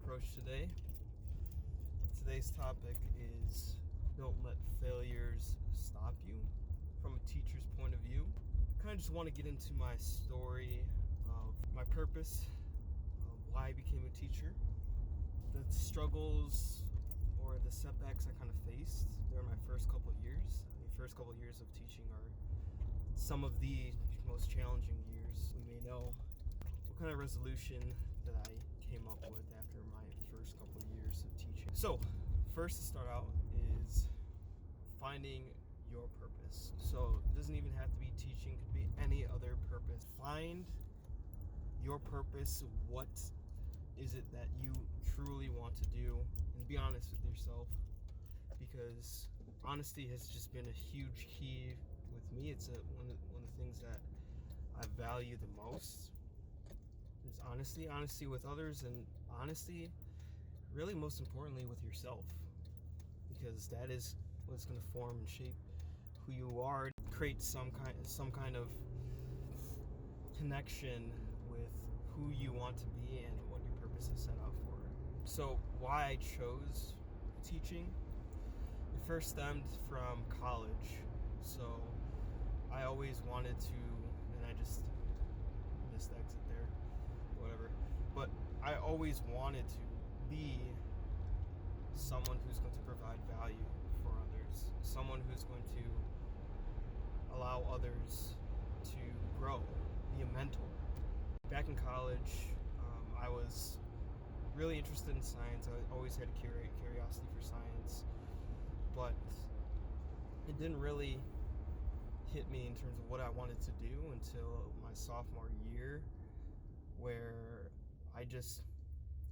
approach today. Today's topic is don't let failures stop you from a teacher's point of view. I kind of just want to get into my story of my purpose, of why I became a teacher, the struggles or the setbacks I kind of faced during my first couple of years. The first couple of years of teaching are some of the most challenging years we may know. What kind of resolution that I came up with after my first couple of years of teaching. So, first to start out is finding your purpose. So, it doesn't even have to be teaching, it could be any other purpose. Find your purpose. What is it that you truly want to do? And be honest with yourself, because honesty has just been a huge key with me. It's one of the things that I value the most. Is honesty with others, and honesty, really most importantly, with yourself, because that is what's going to form and shape who you are. Create some kind of connection with who you want to be and what your purpose is set out for. So, why I chose teaching, it first stemmed from college. So, I always wanted to, and I just missed the exit there. Whatever, but I always wanted to be someone who's going to provide value for others, someone who's going to allow others to grow, be a mentor. Back in college, I was really interested in science. I always had a curiosity for science, but it didn't really hit me in terms of what I wanted to do until my sophomore year, where I just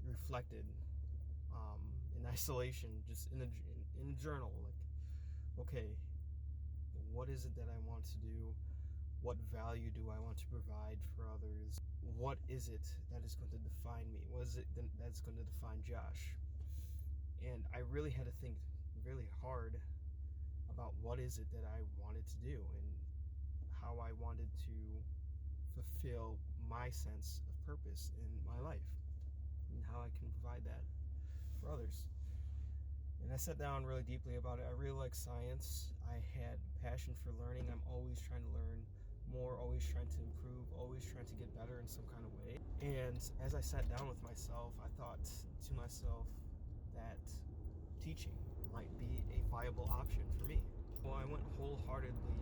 reflected in isolation, just in a journal, like, okay, what is it that I want to do? What value do I want to provide for others? What is it that is going to define me? What is it that's going to define Josh? And I really had to think really hard about what is it that I wanted to do and how I wanted to fulfill my sense of purpose in my life and how I can provide that for others. And I sat down really deeply about it. I really like science. I had passion for learning. I'm always trying to learn more, always trying to improve, always trying to get better in some kind of way. And as I sat down with myself, I thought to myself that teaching might be a viable option for me. Well, I went wholeheartedly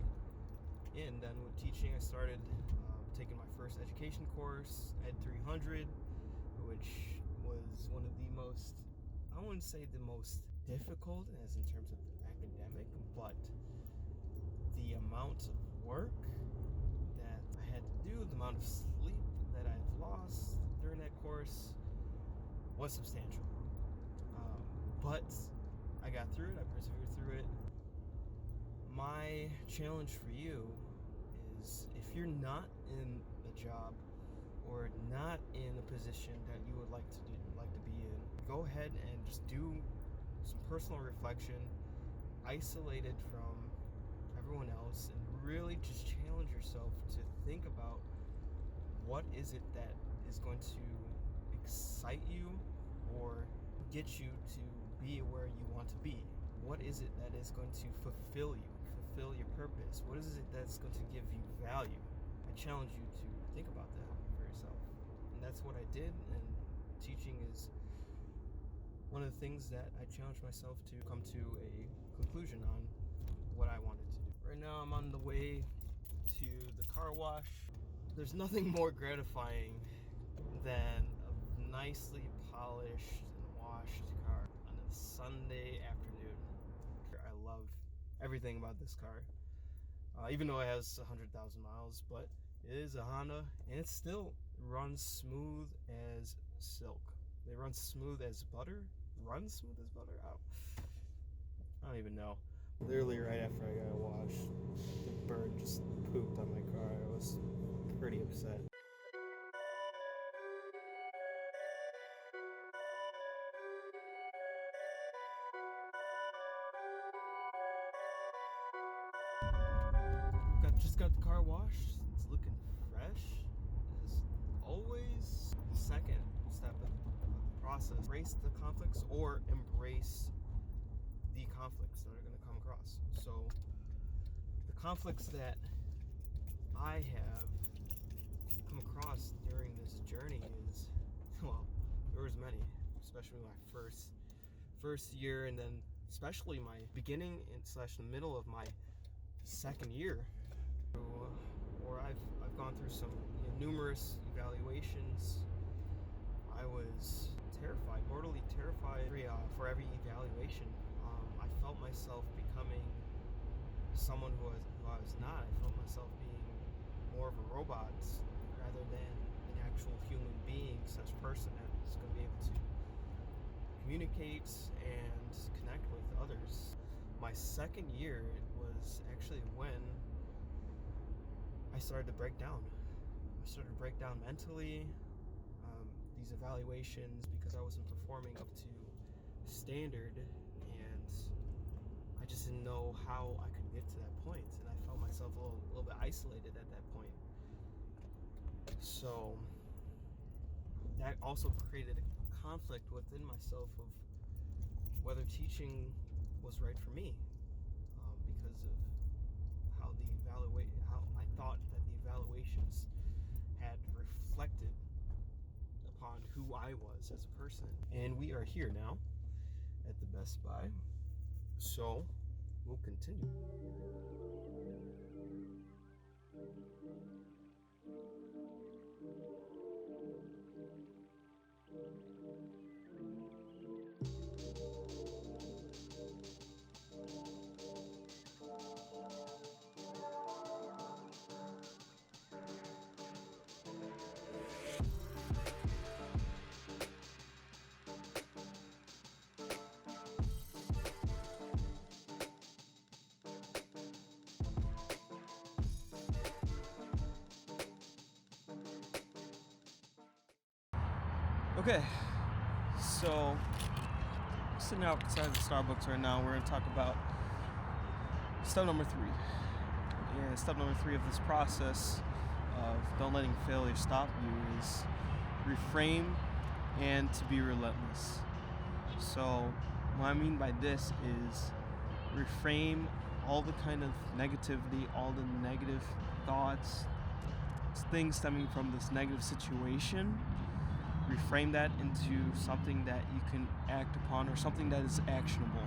in then with teaching. I started taking my first education course, Ed 300, which was one of the most, I wouldn't say the most difficult as in terms of academic, but the amount of work that I had to do, the amount of sleep that I've lost during that course was substantial. But I got through it, I persevered through it. My challenge for you is, if you're not in a job or not in a position that you would like to be in, go ahead and just do some personal reflection, isolated from everyone else, and really just challenge yourself to think about what is it that is going to excite you or get you to be where you want to be. What is it that is going to fulfill you, fulfill your purpose? What is it that's going to give you value? I challenge you to think about that for yourself. And that's what I did, and teaching is one of the things that I challenged myself to come to a conclusion on what I wanted to do. Right now I'm on the way to the car wash. There's nothing more gratifying than a nicely polished and washed car on a Sunday afternoon. I love everything about this car, even though it has 100,000 miles, but it is a Honda, and it still runs smooth as silk. They run smooth as butter. Runs smooth as butter? I don't even know. Literally right after I got washed, the bird just pooped on my car. I was pretty upset. Just got the car washed. It's looking fresh as always. Second step of the process, embrace the conflicts or embrace the conflicts that are going to come across. So the conflicts that I have come across during this journey is, well, there was many, especially my first year, and then especially my beginning and slash the middle of my second year, where I've gone through some numerous evaluations. I was terrified, mortally terrified for every evaluation. I felt myself becoming someone who I was not. I felt myself being more of a robot rather than an actual human being, such person that's going to be able to communicate and connect with others. My second year was actually when I started to break down. I started to break down mentally. These evaluations, because I wasn't performing up to standard, and I just didn't know how I could get to that point, and I felt myself a little bit isolated at that point. So that also created a conflict within myself of whether teaching was right for me, because of how I thought that the evaluations had reflected upon who I was as a person. And we are here now at the Best Buy, so we'll continue. Okay, so sitting outside the Starbucks right now, we're going to talk about step number 3. And step number 3 of this process of don't letting failure stop you is reframe and to be relentless. So what I mean by this is reframe all the kind of negativity, all the negative thoughts, things stemming from this negative situation. Reframe that into something that you can act upon, or something that is actionable,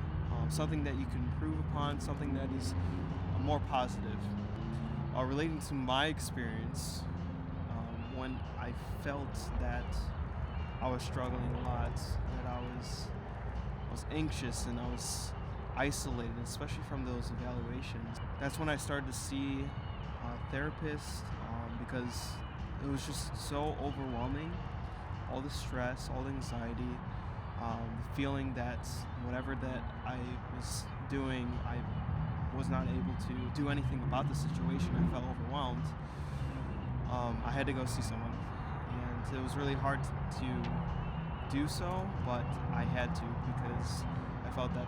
something that you can improve upon, something that is more positive. Relating to my experience, when I felt that I was struggling a lot, that I was anxious and I was isolated, especially from those evaluations, that's when I started to see a therapist, because it was just so overwhelming. All the stress, all the anxiety, the feeling that whatever that I was doing, I was not able to do anything about the situation. I felt overwhelmed. I had to go see someone, and it was really hard to do so, but I had to, because I felt that,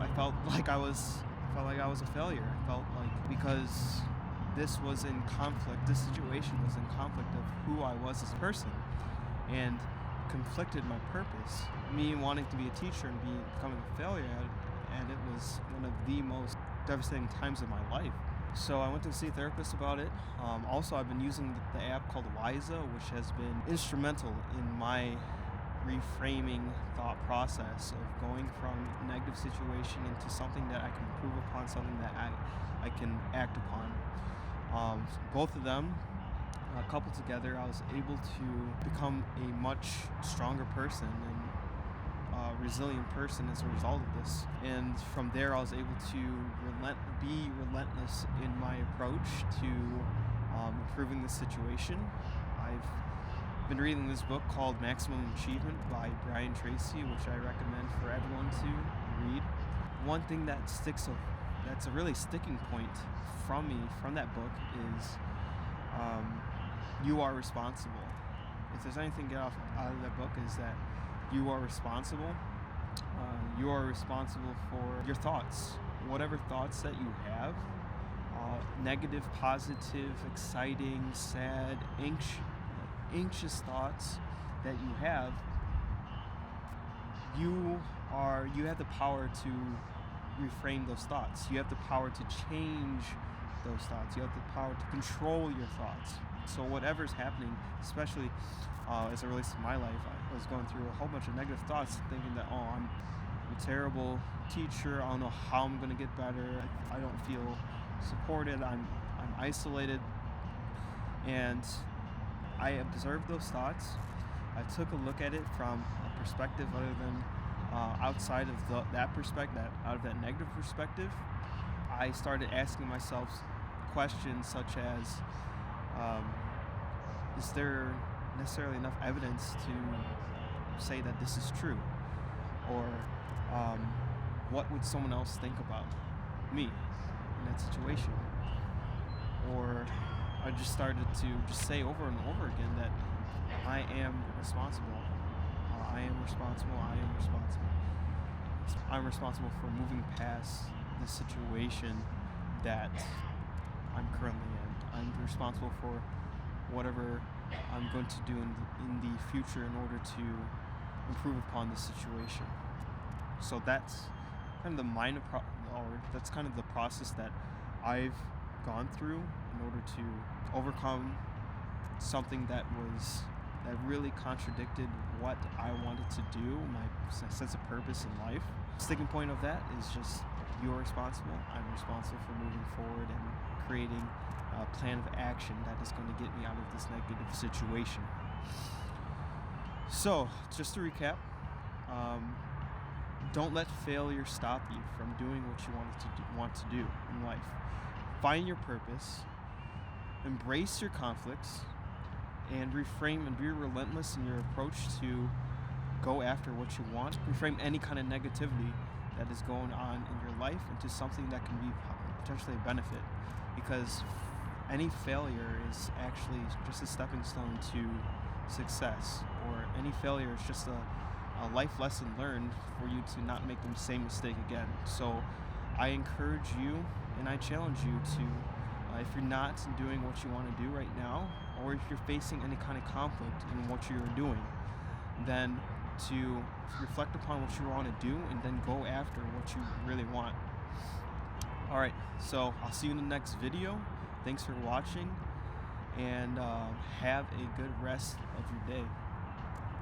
I felt like I was a failure. I felt like, because this was in conflict, this situation was in conflict of who I was as a person, and conflicted my purpose. Me wanting to be a teacher and becoming a failure, and it was one of the most devastating times of my life. So I went to see a therapist about it. Also, I've been using the app called Wiza, which has been instrumental in my reframing thought process of going from a negative situation into something that I can improve upon, something that I can act upon. Both of them coupled together, I was able to become a much stronger person and resilient person as a result of this. And from there, I was able to be relentless in my approach to improving the situation. I've been reading this book called Maximum Achievement by Brian Tracy, which I recommend for everyone to read. One thing that's a really sticking point from that book is you are responsible. If there's anything to get out of that book, is that you are responsible. You are responsible for your thoughts, whatever thoughts that you have, negative, positive, exciting, sad, anxious thoughts. that you have the power to reframe those thoughts. You have the power to change those thoughts. You have the power to control your thoughts. So whatever's happening, especially as it relates to my life, I was going through a whole bunch of negative thoughts, thinking that, oh, I'm a terrible teacher. I don't know how I'm going to get better. I don't feel supported. I'm isolated. And I observed those thoughts. I took a look at it from a perspective other than outside of that perspective, out of that negative perspective. I started asking myself questions such as, is there necessarily enough evidence to say that this is true? Or what would someone else think about me in that situation? Or I just started to just say over and over again that I am responsible. I am responsible. I am responsible. I'm responsible for moving past the situation that I'm currently in. I'm responsible for whatever I'm going to do in the future in order to improve upon the situation. So that's kind of the that's kind of the process that I've gone through in order to overcome something that really contradicted what I wanted to do, my sense of purpose in life. The sticking point of that is just, you're responsible. I'm responsible for moving forward and creating a plan of action that is going to get me out of this negative situation. So, just to recap, don't let failure stop you from doing what you want to do in life. Find your purpose, embrace your conflicts, and reframe and be relentless in your approach to go after what you want. Reframe any kind of negativity that is going on in your life into something that can be potentially a benefit, because any failure is actually just a stepping stone to success, or any failure is just a life lesson learned for you to not make the same mistake again. So I encourage you and I challenge you to, if you're not doing what you want to do right now, or if you're facing any kind of conflict in what you're doing, then to reflect upon what you want to do and then go after what you really want. Alright, so I'll see you in the next video. Thanks for watching, and have a good rest of your day.